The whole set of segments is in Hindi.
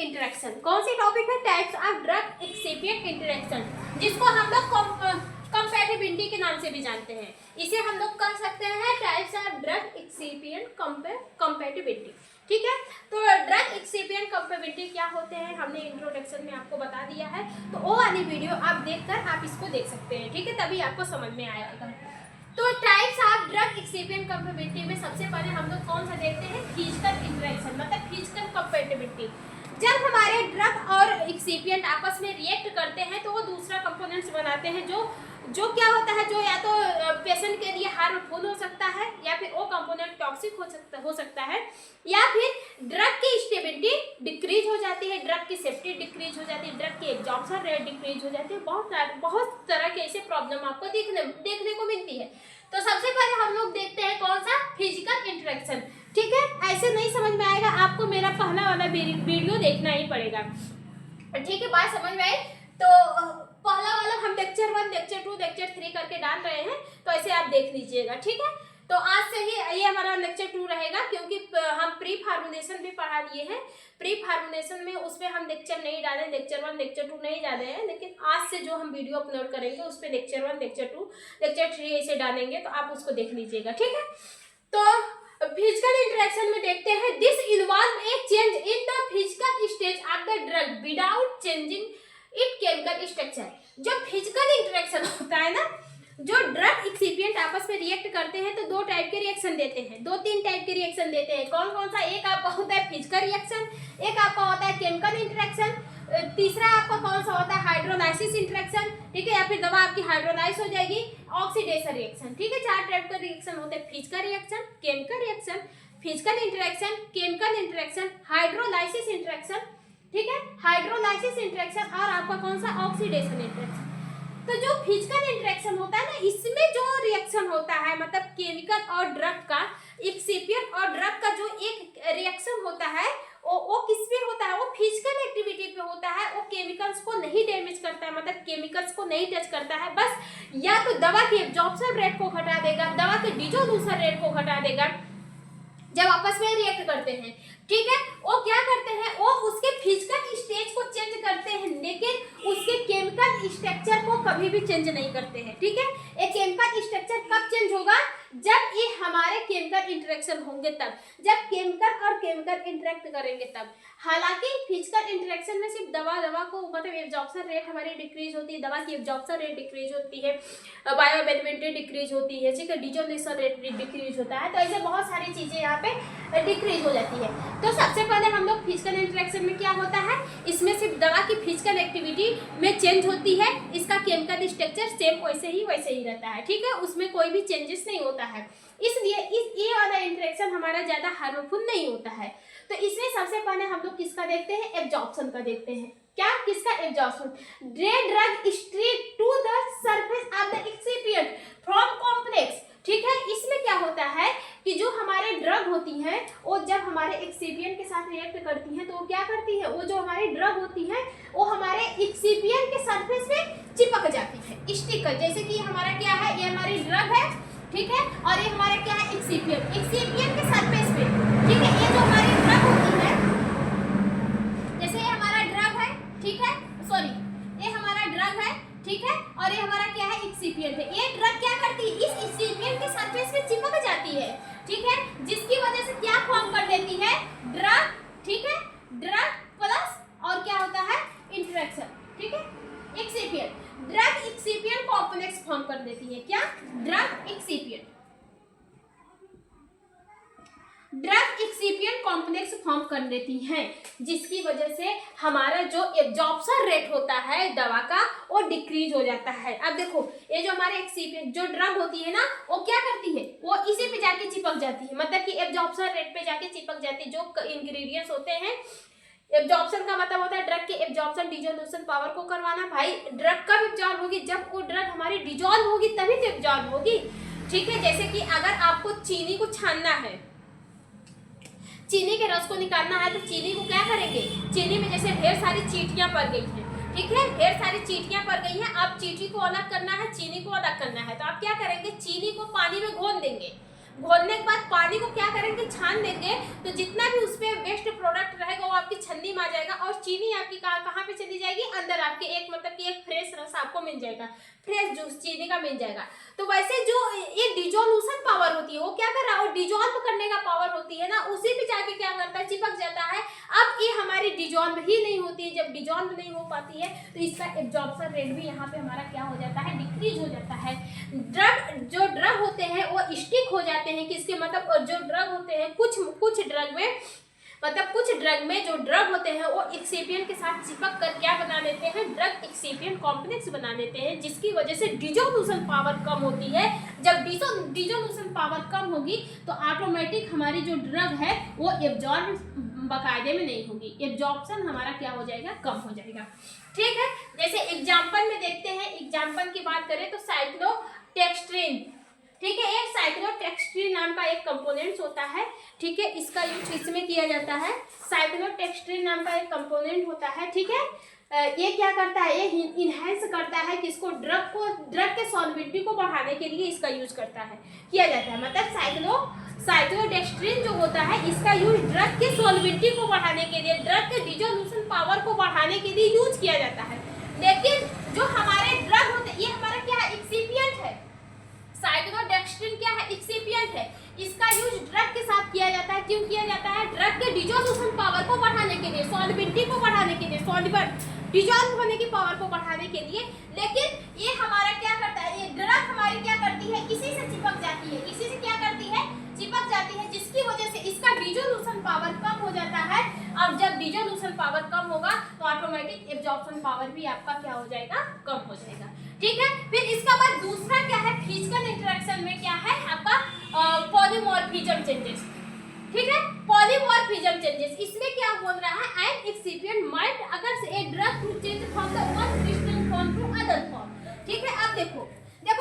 इंटरेक्शन। कौन सी टॉपिक है? Types of drug excipient interaction, जिसको हम लोग कंपैटिबिलिटी के नाम से भी जानते हैं। इसे हम लोग कह सकते हैं types of drug excipient compatibility. ठीक है, तो ड्रग एक्सिपिएंट कंपैटिबिलिटी क्या होते हैं हमने इंट्रोडक्शन में आपको बता दिया है, तो वो वाली वीडियो आप देखकर आप इसको देख सकते हैं। ठीक है, तभी आपको समझ में आएगा। तो types of drug excipient compatibility में सबसे पहले हम लोग कौन सा देखते हैं? फिजिकल इंटरेक्शन, मतलब फिजिकल कंपैटिबिलिटी। जब हमारे ड्रग और एक्सिपिएंट आपस में रिएक्ट करते हैं तो वो दूसरा कंपोनेंट्स बनाते हैं जो क्या होता है, जो या तो पेशेंट के लिए हार्मफुल हो सकता है, या फिर वो कंपोनेंट टॉक्सिक हो सकता है, या फिर ड्रग की स्टेबिलिटी डिक्रीज हो जाती है, ड्रग की सेफ्टी डिक्रीज हो जाती है, ड्रग की एब्जॉर्प्शन रेट डिक्रीज हो जाती है। बहुत तरह के ऐसे प्रॉब्लम आपको देखने को मिलती है। तो सबसे पहले हम लोग देखते हैं कौन सा? Physical interaction. ठीक है, ऐसे नहीं समझ में आएगा, आपको मेरा पहला वाला वीडियो देखना ही पड़ेगा। ठीक है, बात समझ में आई? तो पहला वाला हम लेक्चर 1, लेक्चर 2, लेक्चर 3 करके डाल रहे हैं, तो ऐसे आप देख लीजिएगा। ठीक है, तो आज से ही ये हमारा लेक्चर 2 रहेगा, क्योंकि हम प्री फार्मुलेशन भी पढ़ा लिए हैं। प्री फार्मुलेशन में उसमें हम लेक्चर नहीं डाले, लेक्चर 1, लेक्चर 2 नहीं डाले हैं, लेकिन आज से जो हम वीडियो अपलोड करेंगे उस पर लेक्चर 1, लेक्चर 2, लेक्चर 3 ऐसे डालेंगे, तो आप उसको देख लीजिएगा। ठीक है, तो फिजिकल इंटरेक्शन में देखते हैं, this involve A change in the physical stage of the drug without changing it chemical structure. जो फिजिकल इंटरेक्शन होता है ना, जो ड्रग एक्सिपिएंट आपस में रिएक्ट करते हैं तो दो टाइप के रिएक्शन देते हैं, 2-3 टाइप के रिएक्शन देते हैं। कौन कौन सा? एक आपका होता है फिजिकल रिएक्शन, एक आपका होता है केमिकल इंटरेक्शन, तीसरा आपका कौन सा होता है? Hydrolysis interaction. ठीक है, या फिर दवा आपकी हाइड्रोलाइज हो जाएगी, ऑक्सीडेशन रिएक्शन। ठीक है, 4 टाइप का रिएक्शन होते हैं, physical reaction, chemical reaction, physical interaction, chemical interaction, hydrolysis interaction. ठीक है, हाइड्रोलाइसिस इंटरेक्शन और आपका कौन सा? Oxidation interaction. तो जो फिजिकल इंटरेक्शन होता है ना, इसमें जो रिएक्शन होता है, मतलब केमिकल और ड्रग का, एक्सिपिएंट और ड्रग का जो एक रिएक्शन होता है वो किस पे होता है? वो फिजिकल एक्टिविटी पे होता है। वो केमिकल्स को नहीं डैमेज करता है, मतलब केमिकल्स को नहीं टच करता है, बस या तो दवा की एब्जॉर्प्शन रेट को घटा देगा, दवा के डिसोल्यूशन रेट को घटा देगा जब आपस में रिएक्ट करते हैं। ठीक है, वो क्या करते हैं? वो उसके फिजिकल स्टेज को चेंज करते हैं, लेकिन उसके केमिकल स्ट्रक्चर को कभी भी चेंज नहीं करते हैं। ठीक है, एक केमिकल स्ट्रक्चर कब चेंज होगा? जब ये हमारे केमिकल इंटरेक्शन होंगे तब, जब केमिकल और केमिकल इंटरेक्ट करेंगे तब। हालांकि फिजिकल इंटरेक्शन में सिर्फ दवा को मतलब एब्जॉर्प्शन रेट हमारी डिक्रीज होती है, दवा की एब्जॉर्प्शन रेट डिक्रीज होती है, बायोअवेलेबिलिटी डिक्रीज होती है, ठीक है, डिसोल्यूशन रेट डिक्रीज होता है, तो ऐसे बहुत सारी चीजें यहाँ पे डिक्रीज हो जाती है। तो सबसे पहले हम लोग फिजिकल इंटरेक्शन में क्या होता है, इसमें सिर्फ दवा की फिजिकल एक्टिविटी में चेंज होती है, इसका केमिकल स्ट्रक्चर सेम वैसे ही रहता है। ठीक है, उसमें कोई भी चेंजेस नहीं होता है, इसलिए ये वाला इंटरेक्शन हमारा ज्यादा हार्मफुल नहीं होता है। तो इसमें सबसे पहले हम लोग किसका देखते हैं? एब्जॉर्प्शन का देखते हैं। क्या? किसका? Absorption. Drug street to the surface of the excipient from complex. ठीक है, इसमें क्या होता है कि जो हमारे ड्रग होती हैं वो जब हमारे एक्सिपिएंट के साथ रिएक्ट करती हैं तो वो क्या करती है? वो जो हमारी ड्रग होती है वो हमारे एक्सिपिएंट के सरफेस में चिपक जाती है, स्टिक कर। जैसे कि हमारा क्या है? ये हमारी ड्रग है, ठीक है, और ये हमारा क्या है? एक्सिपिएंट के सरफेस पे। ठीक है, ये जो हमारी ड्रग होती है, जैसे ये हमारा ड्रग है, ठीक है, सॉरी, ये हमारा ड्रग है, ठीक है, और ये हमारा क्या है? एक्सिपिएंट है। ये ड्रग क्या करती है? इस एक्सिपिएंट के सरफेस पे चिपक जाती है, ठीक है, जिसकी वजह से क्या फॉर्म कर देती है? ड्रग। ठीक है, ड्रग प्लस और क्या होता है? इंटरेक्शन। ठीक है, excipient, drug excipient complex form कर देती है। क्या? Drug excipient, drug excipient complex form कर देती हैं, जिसकी वजह से हमारा जो एब्जॉर्प्शन रेट होता है दवा का वो डिक्रीज हो जाता है। अब देखो, ये जो हमारे एक्सिपिएंट जो ड्रग होती है ना, वो क्या करती है? वो इसी पे जाके चिपक जाती है, मतलब कि एब्जॉर्प्शन रेट पे जाके चिपक जाती है। जो इंग्रेडिएंट्स होते हैं, एब्जॉर्प्शन का मतलब होता है ड्रग के एब्जॉर्प्शन डिसोल्यूशन पावर को करवाना। भाई ड्रग कब एब्जॉर्ब होगी? जब वो ड्रग हमारी डिसॉल्व होगी तभी तो एब्जॉर्ब होगी। ठीक है, जैसे कि अगर आपको चीनी को छानना है, चीनी के रस को निकालना है, तो चीनी को क्या करेंगे? चीनी में जैसे ढेर सारी चींटियां पड़ गई हैं, ठीक है, ढेर सारी चींटियां पड़ गई हैं, अब चींटी को अलग करना है, चीनी को अलग करना है, तो आप क्या करेंगे? चीनी को पानी में घोल देंगे, घोलने के बाद पानी को क्या करेंगे, छान देंगे, तो जितना भी उस पर वेस्ट प्रोडक्ट रहेगा वो आपकी छन्नी में आ जाएगा और चीनी आपकी कहाँ पे चली जाएगी, अंदर आपके एक मतलब कि एक फ्रेश रस आपको मिल जाएगा, फ्रेश जूस चीनी का मिल जाएगा। तो वैसे जो ये डिजोल्यूशन पावर होती है वो क्या कर रहा है, और डिजोल्व करने का पावर होती है ना, उसी पे जाके क्या करता है, चिपक जाता है। अब ये हमारी डिजोल्व ही नहीं होती है, जब डिजोल्व नहीं हो पाती है तो इसका एब्जॉर्प्शन रेट भी यहाँ पे हमारा क्या हो जाता है, डिक्रीज हो जाता है। जो ड्रग होते हैं वो स्टिक हो जाते हैं, किसके मतलब जो ड्रग होते हैं कुछ ड्रग में, मतलब कुछ ड्रग में जो ड्रग होते हैं वो एक्सिपिएंट के साथ चिपक कर क्या बना लेते हैं, ड्रग एक्सिपिएंट कॉम्प्लेक्स बना लेते हैं, जिसकी वजह से डिसोल्यूशन पावर कम होती है। जब डिसोल्यूशन पावर कम होगी तो ऑटोमेटिक हमारी जो ड्रग है वो एब्जॉर्ब बाकायदे में नहीं होगी, एब्जॉर्प्शन हमारा क्या हो जाएगा, कम हो जाएगा। ठीक है, जैसे एग्जाम्पल में देखते हैं, एग्जाम्पल की बात करें तो साइक्लोटेक्स्ट्रीन, ठीक है, एक साइक्लोटेक्स्ट्रीन नाम का एक कंपोनेंट्स होता है, ठीक है, इसका यूज इसमें किया जाता है। साइक्लोटेक्स्ट्रीन नाम का एक कंपोनेंट होता है, ठीक है, ये क्या करता है, ये इनहेंस करता है किसको, ड्रग के सॉल्बिलिटी को बढ़ाने के लिए इसका यूज किया जाता है। मतलब साइक्लोडेक्स्ट्रीन जो होता है इसका यूज ड्रग के सॉल्बिलिटी को बढ़ाने के लिए, ड्रग के डिसोल्यूशन पावर को बढ़ाने के लिए यूज किया जाता है। लेकिन जो हमारे ड्रग होते हैं ये हमारा क्या है, एक्सिपिएंट है। साइक्लोडेक्स्ट्रीन क्या है, एक्सिपिएंट है। इसका यूज ड्रग के साथ किया जाता है। क्यों किया जाता है, ड्रग के डिसोल्यूशन पावर को बढ़ाने के लिए, सॉल्बिलिटी को बढ़ाने के लिए, सॉल्युबल डिसॉल्व होने की पावर को बढ़ाने के लिए। लेकिन ये हमारा क्या करता है, ये ड्रग हमारी क्या करती है, इसी से चिपक जाती है, इसी से क्या करती है, चिपक जाती है, जिसकी वजह से इसका डिसोल्यूशन पावर कम हो जाता है। अब जब डिसोल्यूशन पावर कम होगा तो ऑटोमेटिक एब्जॉर्प्शन पावर भी आपका क्या हो जाएगा, कम हो जाएगा। ठीक है, फिर इसका बाद दूसरा क्या है, फिजिकल इंटरेक्शन में क्या है आपका पॉलीमॉर्फिज्म चेंजेस। ठीक है, पॉलीमॉर्फिज्म चेंजेस, इसमें क्या बोल रहा है, एन एक्सिपिएंट माइट अगर a drug to change from the one crystal form to other form. ठीक है, अब देखो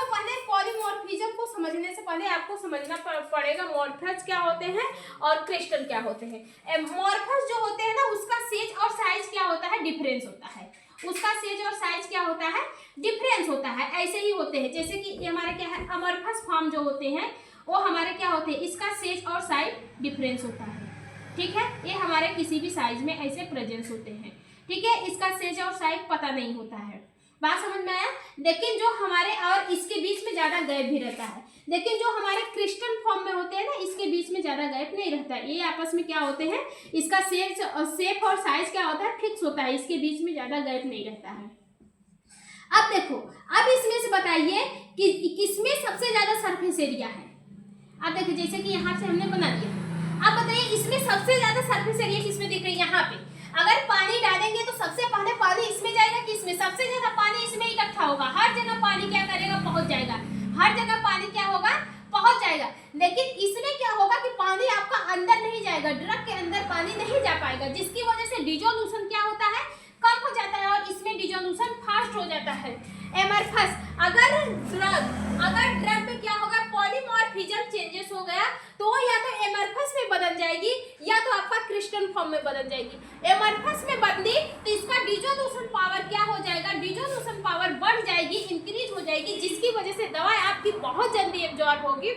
पहले पॉलीमॉर्फिज्म को समझने से पहले आपको समझना पड़ेगा मॉर्फस क्या होते हैं और क्रिस्टल क्या होते हैं। मॉर्फस जो होते हैं ना, उसका सेज और साइज क्या होता है, डिफरेंस होता है, उसका सेज और साइज क्या होता है, डिफरेंस होता है। ऐसे ही होते हैं जैसे कि ये हमारे क्या है, अमरफस फॉर्म जो होते हैं वो हमारे क्या होते हैं, इसका सेज और साइज डिफरेंस होता है। ठीक है, ये हमारे किसी भी साइज में ऐसे प्रेजेंस होते हैं। ठीक है, इसका सेज और साइज पता नहीं होता है, बात समझ में आया। लेकिन जो हमारे और इसके बीच में ज़्यादा गैप भी रहता है, लेकिन जो हमारे क्रिस्टल फॉर्म में होते हैं ना, इसके बीच में ज़्यादा गैप नहीं रहता है। ये आपस में क्या होते हैं, इसका शेप और साइज क्या होता है, फिक्स होता है, इसके बीच में ज़्यादा गैप नहीं रहता है। अब देखो, अब इसमें से बताइए कि किसमें सबसे ज़्यादा सरफेस एरिया है। अब देखिए, जैसे कि यहाँ से हमने बना दिया, अब बताइए इसमें सबसे ज़्यादा सरफेस एरिया किसमें दिख रही है, यहाँ पे। अगर पानी डालेंगे तो सबसे पहले पानी इसमें जाएगा कि इसमें, सबसे ज्यादा पानी इसमें इकट्ठा होगा, हर जगह पानी क्या करेगा, पहुंच जाएगा, हर जगह पानी क्या होगा, पहुंच जाएगा। लेकिन इसमें क्या होगा कि पानी आपका अंदर नहीं जाएगा, ड्रग के अंदर पानी नहीं जा पाएगा, जिसकी वजह से डिसोल्यूशन क्या होता है, कम हो जाता है और इसमें डिसोल्यूशन फास्ट हो जाता है। एमरफस, अगर ड्रग में क्या होगा, पॉलीमॉर्फिज्म चेंजेस हो गया तो या तो एमरफस में बदल जाएगी या तो आपका क्रिस्टल फॉर्म में बदल जाएगी। एमरफस में बदली तो इसका डिसोल्यूशन पावर क्या हो जाएगा, डिसोल्यूशन पावर बढ़ जाएगी, इंक्रीज हो जाएगी, जिसकी वजह से दवा आपकी बहुत जल्दी एब्जॉर्ब होगी,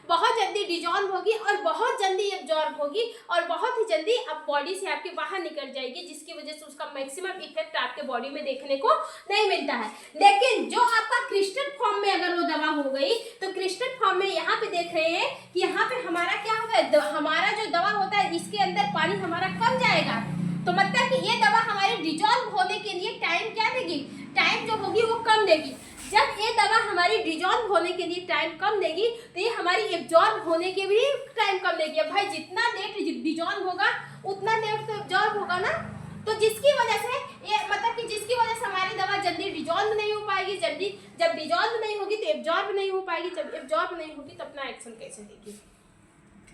बहुत जल्दी डिसॉल्व होगी और बहुत जल्दी एब्जॉर्ब होगी और बहुत ही जल्दी अब बॉडी से आपके बाहर निकल जाएगी, जिसकी वजह से उसका मैक्सिमम इफेक्ट आपके बॉडी में देखने को नहीं मिलता है। लेकिन जो आपका क्रिस्टल फॉर्म में अगर वो दवा हो गई तो क्रिस्टल फॉर्म में यहाँ पे देख रहे हैं कि यहाँ पे हमारा क्या होगा, हमारा जो दवा होता है इसके अंदर पानी हमारा कम जाएगा, तो मतलब कि ये दवा हमारे डिसॉल्व होने के लिए टाइम क्या देगी, टाइम जो होगी वो कम देगी। जब ये दवा हमारी डिसॉल्व होने के लिए टाइम कम देगी तो ये हमारी एब्जॉर्ब होने के भी टाइम कम देगी। अब भाई जितना लेट डिसॉल्व होगा उतना लेट तो एब्जॉर्ब होगा ना, तो जिसकी वजह से ये मतलब कि जिसकी वजह से हमारी दवा जल्दी डिसॉल्व नहीं हो पाएगी, जल्दी जब डिसॉल्व नहीं होगी तो एब्जॉर्ब नहीं हो पाएगी, जब एब्जॉर्ब नहीं होगी तो अपना एक्शन कैसे देगी,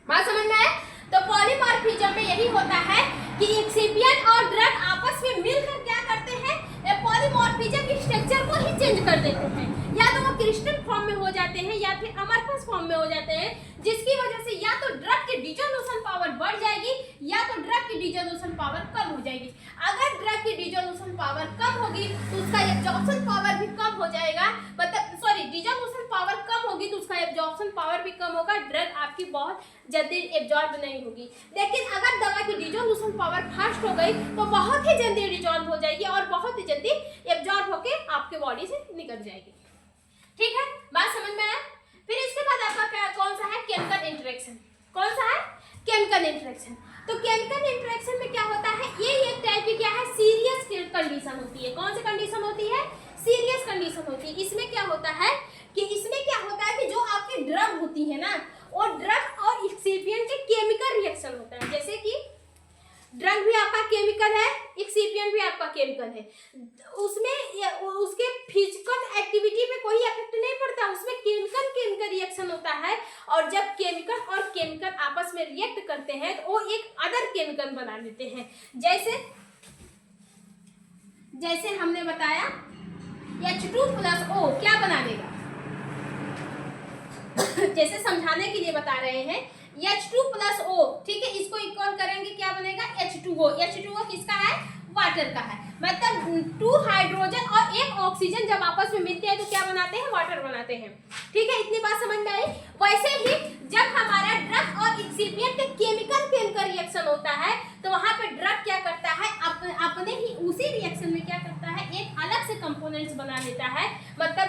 बात समझ में आए। तो पॉलीमॉर्फिज्म में यही होता है कि एक्सिपिएंट और ड्रग आपस में मिलकर क्या करते हैं, पॉलीमॉर्फिज्म के स्ट्रक्चर को ही चेंज कर देते हैं, या तो वो क्रिस्टल फॉर्म में हो जाते हैं या फिर अमरफस फॉर्म में हो जाते हैं, जिसकी वजह से या तो ड्रग की डिसोल्यूशन पावर बढ़ जाएगी या तो ड्रग की डिसोल्यूशन पावर कम हो जाएगी। अगर ड्रग की डिसोल्यूशन पावर कम होगी तो उसका एब्जॉर्प्शन पावर भी कम हो जाएगा, मतलब डिसोल्यूशन पावर कम होगी तो उसका एब्जॉर्प्शन पावर भी कम होगा, ड्रग आपकी बहुत जल्दी एब्जॉर्ब नहीं होगी। लेकिन अगर दवा की डिजोल्यूशन पावर फास्ट हो गई तो बहुत ही जल्दी डिजॉल्व हो जाएगी और बहुत ही जल्दी एब्जॉर्ब होके आपके बॉडी से निकल जाएगी। ठीक है, बात समझ में आया। फिर इसके बाद आपका कौन सा है, केमिकल इंटरेक्शन। कौन सा है, केमिकल इंटरेक्शन। तो केमिकल इंटरेक्शन में क्या होता है, ये एक टाइप की क्या है, सीरियस कंडीशन होती है। कौन सी कंडीशन होती है, सीरियस कंडीशन होती है। इसमें क्या होता है कि जो आपकी ड्रग होती है ना, और ड्रग और एक्सिपिएंट के केमिकल रिएक्शन होता है। जैसे कि ड्रग भी आपका केमिकल है, एक्सिपिएंट भी आपका केमिकल है, उसमें उसके फिजिकल एक्टिविटी पे कोई इफेक्ट नहीं पड़ता, उसमें केमिकल रिएक्शन होता है। और जब केमिकल और केमिकल आपस में रिएक्ट करते हैं तो वो एक अदर केमिकल बना लेते हैं। जैसे हमने बताया H2+O क्या बना देगा जैसे समझाने के लिए बता रहे हैं, H2+O, ठीक है, इसको इक्वल करेंगे क्या बनेगा, H2O। H2O किसका है, वाटर का है। मतलब 2 हाइड्रोजन और 1 ऑक्सीजन जब आपस में मिलते हैं तो क्या बनाते हैं, वाटर बनाते हैं। ठीक है, इतनी बात समझ में आई। वैसे ही जब हमारा ड्रग और एक्सिपिएंट के केमिकल रिएक्शन होता है तो वहां पे ड्रग क्या करता है, अपने ही उसी रिएक्शन में क्या करता है, एक अलग से कंपोनेंट्स बना लेता है। मतलब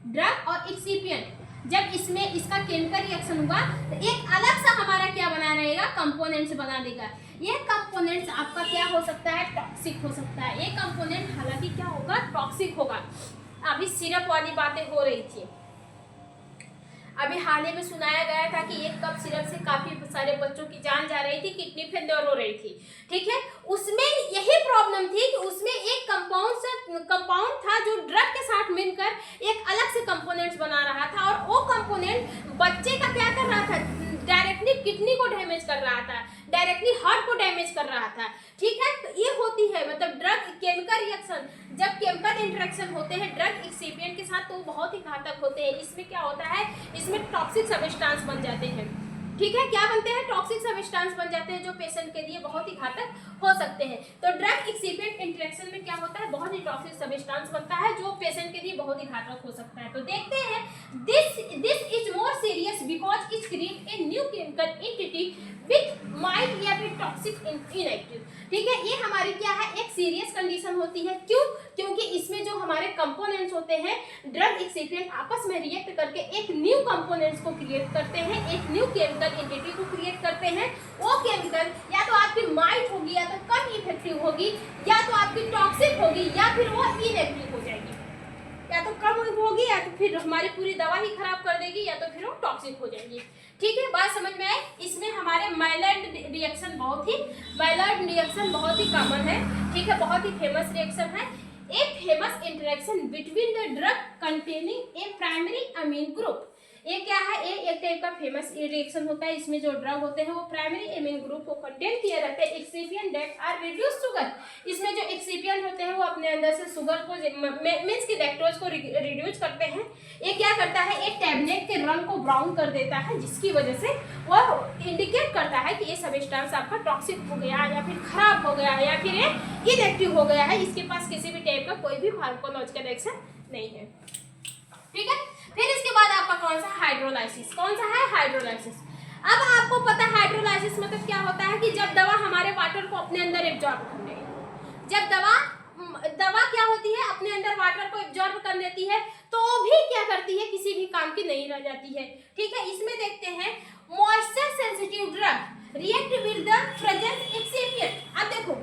ड्रग और एक्सिपिएंट जब इसमें इसका केमिकल रिएक्शन होगा तो एक अलग सा हमारा क्या बना रहेगा, कंपोनेंट्स बना देगा। ये कंपोनेंट्स आपका क्या हो सकता है, टॉक्सिक हो सकता है। ये कंपोनेंट हालांकि क्या होगा, टॉक्सिक होगा। अभी सिरप वाली बातें हो रही थी, अभी हाल ही में सुनाया गया था कि एक कप सिरप से काफी सारे बच्चों की जान जा रही थी, किडनी फेलियर हो रही थी। ठीक है, उसमें यही प्रॉब्लम थी कि उसमें एक कंपाउंड था जो ड्रग के साथ मिलकर एक अलग से कंपोनेंट्स बना रहा था, और वो कंपोनेंट बच्चे का क्या कर रहा था, डायरेक्टली किडनी को डैमेज कर रहा था, डायरेक्टली हार्ट को डैमेज कर रहा था। ठीक है, तो ये होती है मतलब ड्रग केमिकल रिएक्शन। जब केमिकल इंटरेक्शन होते हैं ड्रग एक्सिपिएंट के साथ तो बहुत ही घातक होते हैं। इसमें क्या होता है, इसमें टॉक्सिक सब्सटेंस बन जाते हैं। ठीक है, क्या बनते हैं, टॉक्सिक सब्सटेंस बन जाते हैं जो पेशेंट के लिए बहुत ही घातक हो सकते हैं। तो ड्रग एक्सिपिएंट इंटरेक्शन में क्या होता है, बहुत ही टॉक्सिक सब्सटेंस बनता है जो पेशेंट के लिए बहुत ही घातक हो सकता है। तो देखते हैं, this is more serious because it create a new chemical entity with mild या फिर टॉक्सिक इनएक्टिव। ठीक है, ये हमारी क्या है, एक सीरियस कंडीशन होती है। क्यों, क्योंकि इसमें जो हमारे कंपोनेंट्स होते हैं ड्रग एक्सिपिएंट आपस में रिएक्ट करके एक न्यू कंपोनेंट्स को क्रिएट करते हैं, एक न्यू केमिकल एंटिटी को क्रिएट करते हैं। वो केमिकल या तो आपकी माइल्ड होगी, या तो कम इफेक्टिव होगी, या तो आपकी टॉक्सिक होगी, या फिर वो इनएक्टिव हो जाएगी। या तो कम होगी, या तो फिर हमारी पूरी दवा ही खराब कर देगी, या तो फिर वो टॉक्सिक हो जाएगी। ठीक है, बात समझ में आए। इसमें हमारे माइलर्ड रिएक्शन बहुत ही कॉमन है। ठीक है, बहुत ही फेमस रिएक्शन है। A famous interaction between the drug containing A primary amine group. ये क्या है, ये एक टाइप का फेमस रिएक्शन होता है। इसमें जो ड्रग होते हैं वो प्राइमरी अमीन ग्रुप को कंटेन किया रहता है। Excipient that are reduce sugar, इसमें जो एक्सिपिएंट होते हैं वो अपने अंदर से शुगर को मींस की लैक्टोज को रिड्यूस करते हैं। ये क्या करता है, एक टैबलेट के रंग को ब्राउन कर देता है, जिसकी वजह से वो इंडिकेट करता है कि ये सब्सटेंस आपका टॉक्सिक हो गया, या फिर खराब हो गया, या फिर ये इनएक्टिव हो गया है, इसके पास किसी भी टाइप का कोई भी फार्माकोलॉजिकल एक्शन नहीं है। ठीक है, फिर इसके बाद आपका कौन सा, हाइड्रोलाइसिस। कौन सा है, हाइड्रोलाइसिस। अब आपको पता है हाइड्रोलाइसिस मतलब क्या होता है कि जब दवा हमारे वाटर को अपने अंदर एब्जॉर्ब कर लेगी, जब दवा क्या होती है, अपने अंदर वाटर को एब्जॉर्ब कर लेती है, तो वो भी क्या करती है, किसी भी काम की नहीं रह जाती है। ठीक है, इसमें देखते हैं moisture sensitive drug react with the present excipient. अब देखो,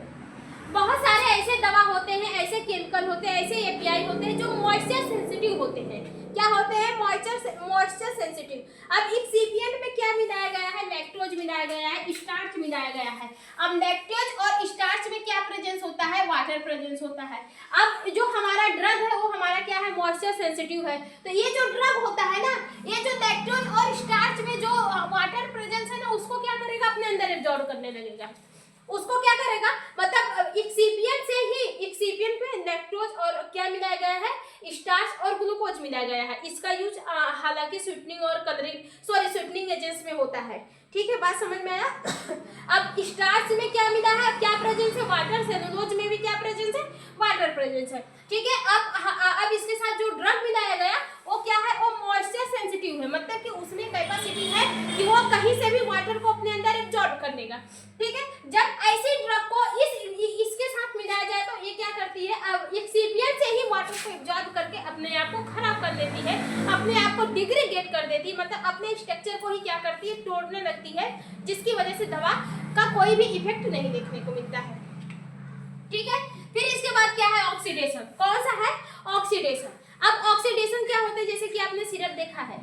बहुत सारे ऐसे दवा होते हैं, ऐसे केमिकल होते हैं, ऐसे एपीआई होते हैं जो मॉइस्चर सेंसिटिव होते हैं। क्या होते हैं, मॉइस्चर सेंसिटिव। अब एक्सिपिएंट में क्या मिलाया गया है, लैक्टोज मिलाया गया है, स्टार्च मिलाया गया है। अब लैक्टोज और स्टार्च में क्या प्रेजेंस होता है, वाटर प्रेजेंस होता है। अब जो हमारा ड्रग है वो हमारा क्या है, मॉइस्चर सेंसिटिव है। तो ये जो ड्रग होता है ना, ये जो लैक्टोज और स्टार्च में जो वाटर प्रेजेंस है ना, उसको क्या करेगा, अपने अंदर एब्जॉर्ब करने लगेगा। उसको क्या करेगा, मतलब एक्सिपिएंट से ही, एक्सिपिएंट में लैक्टोज और क्या मिलाया गया है, स्टार्च और ग्लूकोज मिलाया गया है। इसका यूज हालांकि स्वीटनिंग और स्वीटनिंग एजेंट्स में होता है। ठीक है, बात समझ में आया। अब स्टार्च में क्या मिला है, क्या प्रेजेंस है, वाटर। सेलुलोज में भी क्या प्रेजेंस है, वाटर वाटर प्रेजेंस है, ठीक है। अब इसके साथ जो ड्रग मिलाया गया वो क्या है, वो मॉइस्चर सेंसिटिव है, मतलब कि उसमें कैपेसिटी है कि वो कहीं से भी वाटर को अपने अंदर एब्जॉर्ब कर लेगा, ठीक है। जब ऐसी ड्रग को इसके साथ मिलाया जाए तो ये क्या करती है, अब एक्सिपिएंट से ही वाटर को एब्जॉर्ब करके अपने आप को खराब कर लेती है, अपने आप को डिग्रेडेट कर देती है, मतलब अपने स्ट्रक्चर को ही क्या करती है, तोड़ने लगती है, जिसकी वजह से दवा का कोई भी इफेक्ट नहीं देखने को मिलता है, ठीक है। फिर इसके बाद क्या है, ऑक्सीडेशन। कौन सा है, ऑक्सीडेशन। अब ऑक्सीडेशन क्या होता है, जैसे कि आपने सिरप देखा है,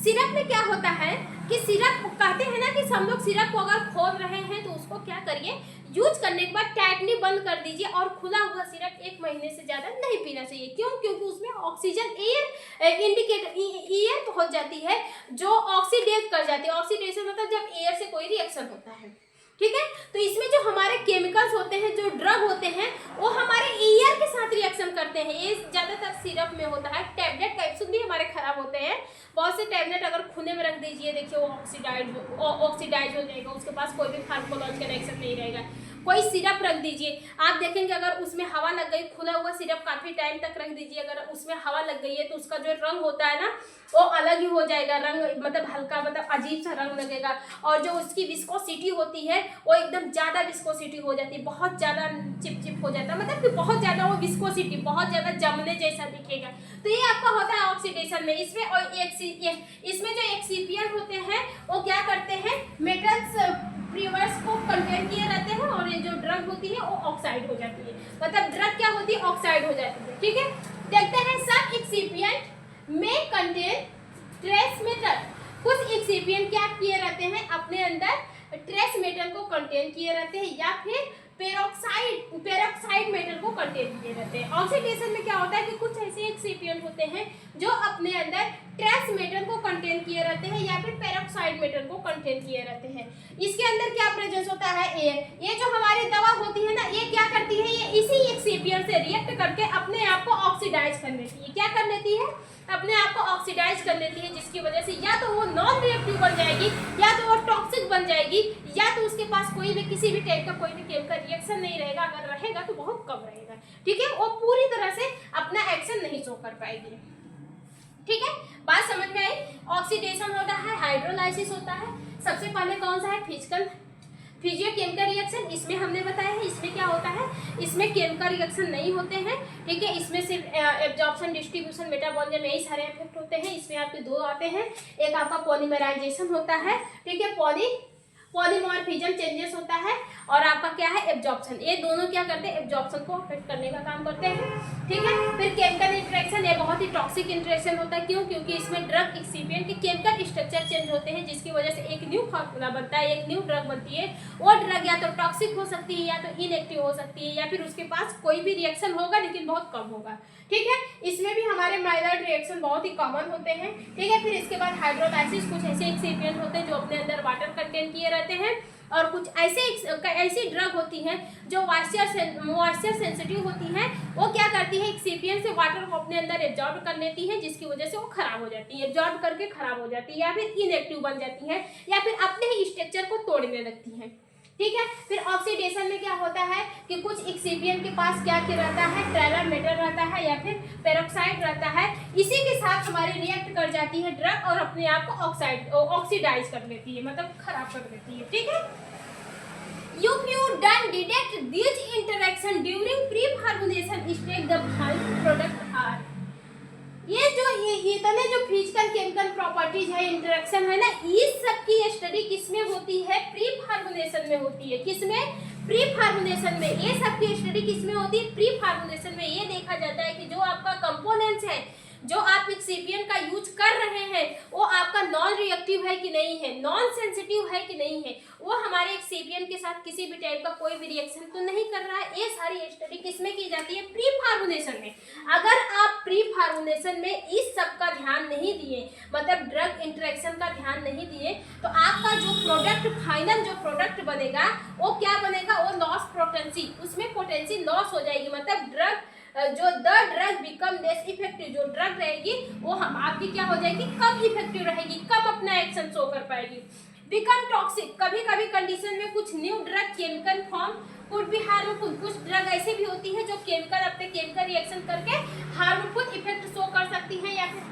सिरप में क्या होता है कि सिरप कहते हैं ना कि हम लोग सिरप को अगर खोल रहे हैं तो उसको क्या करिए, यूज करने के बाद टाइटली बंद कर दीजिए और खुला हुआ सिरप 1 महीने से ज्यादा नहीं पीना चाहिए। क्यों, क्योंकि उसमें ऑक्सीजन एयर इंडिकेटर एयर पहुंच जाती है जो ऑक्सीडेट कर जाती है। ऑक्सीडेशन मतलब जब एयर से कोई रिएक्शन होता है, ठीक है। तो इसमें जो हमारे केमिकल्स होते हैं, जो ड्रग होते हैं, वो हमारे एयर के साथ रिएक्शन करते हैं। ये ज्यादातर सिरप में होता है। टैबलेट कैप्सूल भी हमारे खराब होते हैं। बहुत से टैबलेट अगर खुले में रख दीजिए, देखिए वो ऑक्सीडाइज हो जाएगा, उसके पास कोई भी फार्माकोलॉजिकल रिएक्शन नहीं रहेगा। कोई सिरप रख दीजिए, आप देखेंगे अगर उसमें हवा लग गई, खुला हुआ सिरप काफी टाइम तक रख दीजिए, अगर उसमें हवा लग गई है तो उसका जो रंग होता है ना वो अलग ही हो जाएगा, रंग मतलब हल्का, मतलब अजीब सा रंग लगेगा। और जो उसकी विस्कोसिटी होती है वो एकदम ज़्यादा विस्कोसिटी हो जाती है, बहुत ज़्यादा चिपचिप हो जाता है, मतलब कि बहुत ज़्यादा वो विस्कोसिटी, बहुत ज़्यादा जमने जैसा दिखेगा। तो ये आपका होता है ऑक्सीडेशन में। इसमें और इसमें जो एक्सिपिएंट होते हैं वो क्या करते हैं, मेटल्स प्रीवर्स को कंटेन किए रहते हैं, और ये जो ड्रग होती है वो ऑक्साइड हो जाती है, मतलब ड्रग क्या होती है, ऑक्साइड हो जाती है, ठीक है। देखते हैं सब एक्सिपिएंट में कंटेन ट्रेस मेटल। कुछ एक्सिपिएंट क्या किए रहते हैं, अपने अंदर ट्रेस मेटल को कंटेन किए रहते हैं, या फिर पेरोक्साइड मेटल को कंटेन किए रहते हैं। ऑक्सीडेशन में क्या होता है कि कुछ ऐसे एक्सिपिएंट होते हैं जो अपने अंदर ट्रेस मेटल को कंटेन किए रहते हैं, या फिर पेरोक्साइड मेटल को कंटेन किए रहते हैं। इसके अंदर क्या प्रेजेंस होता है, एयर। ये जो हमारी दवा होती है ना, ये क्या करती है, ये इसी एक्सिपिएंट से रिएक्ट करके अपने आप को ऑक्सीडाइज कर लेती है। क्या कर लेती है, अपने आप को ऑक्सीडाइज कर लेती है, जिसकी वजह से या तो वो नॉन रिएक्टिव बन जाएगी, या तो वो टॉक्सिक बन जाएगी, या तो उसके पास कोई भी किसी भी टाइप का कोई भी केमिकल रिएक्शन नहीं रहेगा। अगर रहेगा तो बहुत कम रहेगा, ठीक है। वो पूरी तरह से अपना एक्शन नहीं शो कर पाएगी, ठीक है। बात समझ में आई। ऑक्सीडेशन होता है, हाइड्रोलाइसिस होता है। सबसे पहले कौन सा है, फिजियो-केमिकल रिएक्शन। इसमें हमने बताया है, इसमें क्या होता है, इसमें केमिकल रिएक्शन नहीं होते हैं, ठीक है। इसमें सिर्फ एब्जॉर्प्शन, डिस्ट्रीब्यूशन, मेटाबॉलिज्म, यही सारे इफेक्ट होते हैं। इसमें आपके 2 आते हैं, एक आपका पॉलीमराइजेशन होता है, ठीक है, पॉलीमॉर्फिज्म चेंजेस होता है, और आपका क्या है, एब्जॉर्प्शन। ये दोनों क्या करते हैं, एब्जॉर्प्शन को अफेक्ट करने का काम करते हैं, ठीक है। फिर केमिकल इंटरेक्शन, ये बहुत ही टॉक्सिक इंटरेक्शन होता है। क्यों, क्योंकि इसमें ड्रग एक्सिपिएंट के केमिकल स्ट्रक्चर चेंज होते हैं, जिसकी वजह से एक न्यू फार्मूला बनता है, एक न्यू ड्रग बनती है। वो ड्रग या तो टॉक्सिक हो सकती है, या तो इनएक्टिव हो सकती है, या फिर उसके पास कोई भी रिएक्शन होगा लेकिन बहुत कम होगा, ठीक है। इसमें भी हमारे माइलर रिएक्शन बहुत ही कॉमन होते हैं, ठीक है। फिर इसके बाद हाइड्रोलाइसिस, कुछ ऐसे एक्सिपिएंट होते हैं जो अपने अंदर वाटर कंटेन किए रहते हैं, और कुछ ऐसी ड्रग होती हैं जो मॉइस्चर सेंसिटिव होती हैं। वो क्या करती है, एक्सिपिएंट से वाटर को अपने अंदर एब्जॉर्ब कर लेती है, जिसकी वजह से वो खराब हो जाती है, एब्जॉर्ब करके खराब हो जाती है, या फिर इनएक्टिव बन जाती है, या फिर अपने ही स्ट्रक्चर को तोड़ने लगती है, ठीक है। फिर ऑक्सीडेशन में क्या होता है कि कुछ एक्सिपिएंट के पास क्या रहता है, ट्राइलर मेटल रहता है, या फिर पेरोक्साइड रहता है। इसी के साथ हमारी रिएक्ट कर जाती है ड्रग, और अपने आप को ऑक्सीडाइज कर लेती है, मतलब खराब कर देती है, ठीक है। If you don't detect these interaction during pre-formulation stage, the final product are। ये जो इतने जो फिजिकल केमिकल प्रॉपर्टीज है, इंटरेक्शन है ना, इस सब की स्टडी किसमें होती है, प्री फार्मुलेशन में होती है। किसमें, प्री फार्मुलेशन में। ये सब की स्टडी किसमें होती है, प्री फार्मुलेशन में। ये देखा जाता है कि जो आपका कंपोनेंट्स है, जो आप एक्सिपिएंट का यूज कर रहे हैं, वो आपका नॉन रिएक्टिव है कि नहीं है, नॉन सेंसिटिव है कि नहीं है, वो हमारे एक्सिपिएंट के साथ किसी भी टाइप का कोई भी रिएक्शन तो नहीं कर रहा है। ये सारी स्टडी किसमें की जाती है, प्री फार्मुलेशन में। अगर आप प्री फार्मुलेशन में इस सब का ध्यान नहीं दिए, मतलब ड्रग इंटरेक्शन का ध्यान नहीं दिए, तो आपका जो प्रोडक्ट, फाइनल जो प्रोडक्ट बनेगा वो क्या बनेगा, वो लॉस पोटेंसी, उसमें पोटेंसी लॉस हो जाएगी। मतलब the drug become less effective. जो ड्रग रहेगी वो आपकी क्या हो जाएगी, कम इफेक्टिव रहेगी, कम अपना एक्शन शो कर पाएगी। बिकम टॉक्सिक, कभी कभी कंडीशन में कुछ new drug chemical form, could be harmful. कुछ ड्रग ऐसे भी होती है जो केमिकल अपने केमिकल रिएक्शन करके हार्मफुल इफेक्ट शो कर सकती हैं या फिर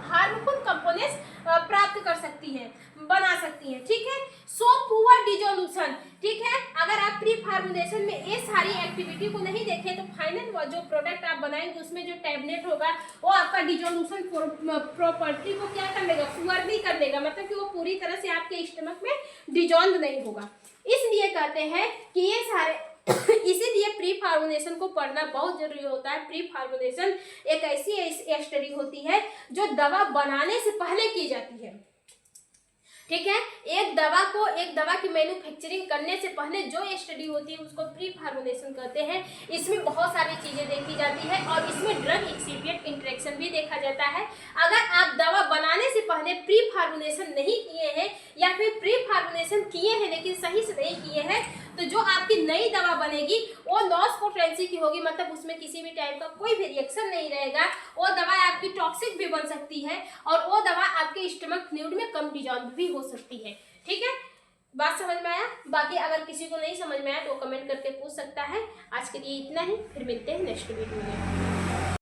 हार्मफुल कंपोनेंट्स प्राप्त कर सकती हैं, बना सकती हैं, ठीक है। सो पुअर डिसोल्यूशन, ठीक है। अगर आप प्री फार्मुलेशन में ये सारी एक्टिविटी को नहीं देखें तो फाइनल जो प्रोडक्ट आप बनाएंगे उसमें जो टैबलेट होगा वो आपका डिसोल्यूशन प्रॉपर्टी को क्या कर लेगा, पुअर नहीं कर लेगा, मतलब कि वो पूरी तरह से आपके स्टमक में डिजॉल्व नहीं होगा। इसलिए कहते हैं कि ये सारे इसीलिए प्री फार्मुलेशन को पढ़ना बहुत जरूरी होता है। प्री फार्मुलेशन एक ऐसी स्टडी होती है जो दवा बनाने से पहले की जाती है, ठीक है। एक दवा की मैन्युफैक्चरिंग करने से पहले जो स्टडी होती है उसको प्री फार्मुलेशन कहते हैं। इसमें बहुत सारी चीजें देखी जाती है और इसमें ड्रग एक्सिपिएंट इंटरेक्शन भी देखा जाता है। अगर आप दवा बनाने से पहले प्री फार्मुलेशन नहीं किए हैं या फिर प्री फार्मुलेशन किए हैं लेकिन सही से नहीं किए हैं तो जो आपकी नई दवा बनेगी वो लॉस पोटेंसी की होगी, मतलब उसमें किसी भी टाइप का कोई भी रिएक्शन नहीं रहेगा। वो दवा आपकी टॉक्सिक भी बन सकती है और वो दवा आपके स्टमक फ्लूइड में कम डिजॉल्व भी हो सकती है, ठीक है। बात समझ में आया? बाकी अगर किसी को नहीं समझ में आया तो कमेंट करके पूछ सकता है। आज के लिए इतना ही, फिर मिलते हैं नेक्स्ट वीडियो में।